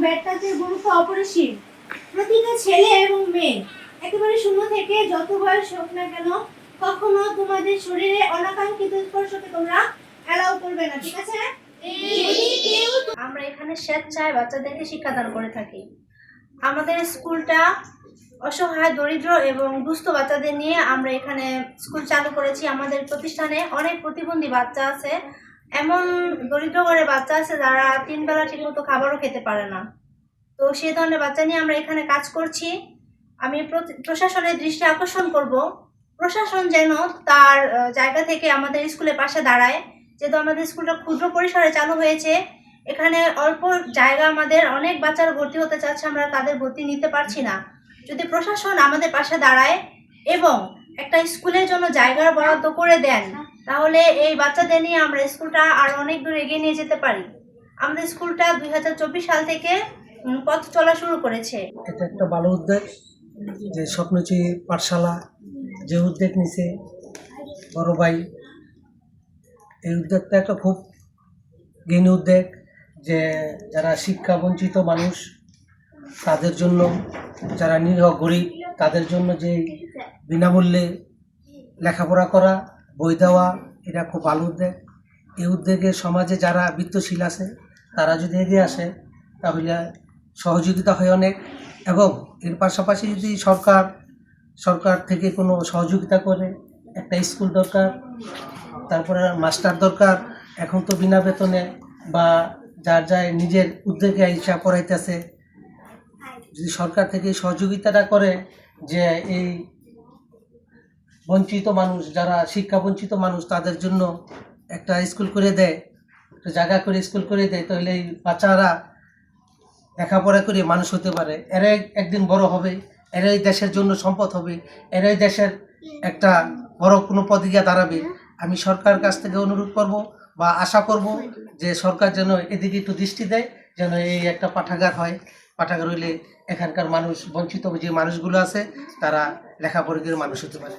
ব্যাটটাচের গুরুত্ব অপরিসীম। প্রতিটা ছেলে এবং মেয়ে একেবারে শূন্য থেকে যত বয়স হোক না কেন কখনো তোমাদের শরীরে অনাকাঙ্ক্ষিত স্পর্শকে তোমরা অ্যালাউ করবে না, ঠিক আছে? আমরা এখানে স্বেচ্ছায় বাচ্চাদেরকে শিক্ষাদান করে থাকি। আমাদের স্কুলটা অসহায়, দরিদ্র এবং দুস্থ বাচ্চাদের নিয়ে আমরা এখানে স্কুল চালু করেছি। আমাদের প্রতিষ্ঠানে অনেক প্রতিবন্ধী বাচ্চা আছে, এমন দরিদ্র ঘরের বাচ্চা আছে যারা 3 বেলা ঠিকমতো খাবারও খেতে পারে না। তো সেই ধরনের বাচ্চা নিয়ে আমরা এখানে কাজ করছি। আমি প্রশাসনের দৃষ্টি আকর্ষণ করব, প্রশাসন যেন তার জায়গা থেকে আমাদের স্কুলের পাশে দাঁড়ায়। যেহেতু আমাদের স্কুলটা ক্ষুদ্র পরিসরে চালু হয়েছে, এখানে অল্প জায়গা, আমাদের অনেক বাচ্চারা ভর্তি হতে চাচ্ছে, আমরা তাদের ভর্তি নিতে পারছি না। যদি প্রশাসন আমাদের পাশে দাঁড়ায় এবং একটা স্কুলের জন্য জায়গার বরাদ্দ করে দেন, তাহলে এই বাচ্চাদের নিয়ে আমরা স্কুলটা আরো অনেক দূর এগিয়ে নিয়ে যেতে পারি। আমাদের স্কুলটা 2024 সাল থেকে পথ চলা শুরু করেছে। এটা একটা ভালো উদ্যোগ, যে স্বপ্নচি পাঠশালা যে উদ্যোগ নিছে বড় ভাই, এই উদ্যোগটা একটা খুব জ্ঞানী উদ্যোগ, যে যারা শিক্ষা বঞ্চিত মানুষ তাদের জন্য, যারা নিরীহ গরিব তাদের জন্য যে বিনামূল্যে লেখাপড়া করা, বই দেওয়া, এটা খুব ভালো উদ্যোগ। এই উদ্যোগে সমাজে যারা বিত্তশীল আছে তারা যদি এগিয়ে আসে তাহলে সহযোগিতা হয় অনেক। এবং এর পাশাপাশি যদি সরকার থেকে কোনো সহযোগিতা করে, একটা স্কুল দরকার, তারপরে মাস্টার দরকার। এখন তো বিনা বেতনে বা যার যায় নিজের উদ্যোগে ইচ্ছা পড়াইতেছে, যদি সরকার থেকে সহযোগিতাটা করে, যে এই বঞ্চিত মানুষ, যারা শিক্ষা বঞ্চিত মানুষ তাদের জন্য একটা স্কুল করে দেয়, একটা জায়গা করে স্কুল করে দেয়, তাহলে এই বাচ্চারা লেখাপড়া করে মানুষ হতে পারে। এরাই একদিন বড় হবে, এরাই দেশের জন্য সম্পদ হবে, এরাই দেশের একটা বড় কোনো পদে গিয়ে দাঁড়াবে। আমি সরকারের কাছ থেকে অনুরোধ করব বা আশা করব যে সরকার যেন এদিকে একটু দৃষ্টি দেয়, যেন এই একটা পাঠাগার হয়। পাঠাগার হইলে এখানকার মানুষ, বঞ্চিত যে মানুষগুলো আছে তারা লেখাপড়া করে মানুষ হতে পারে।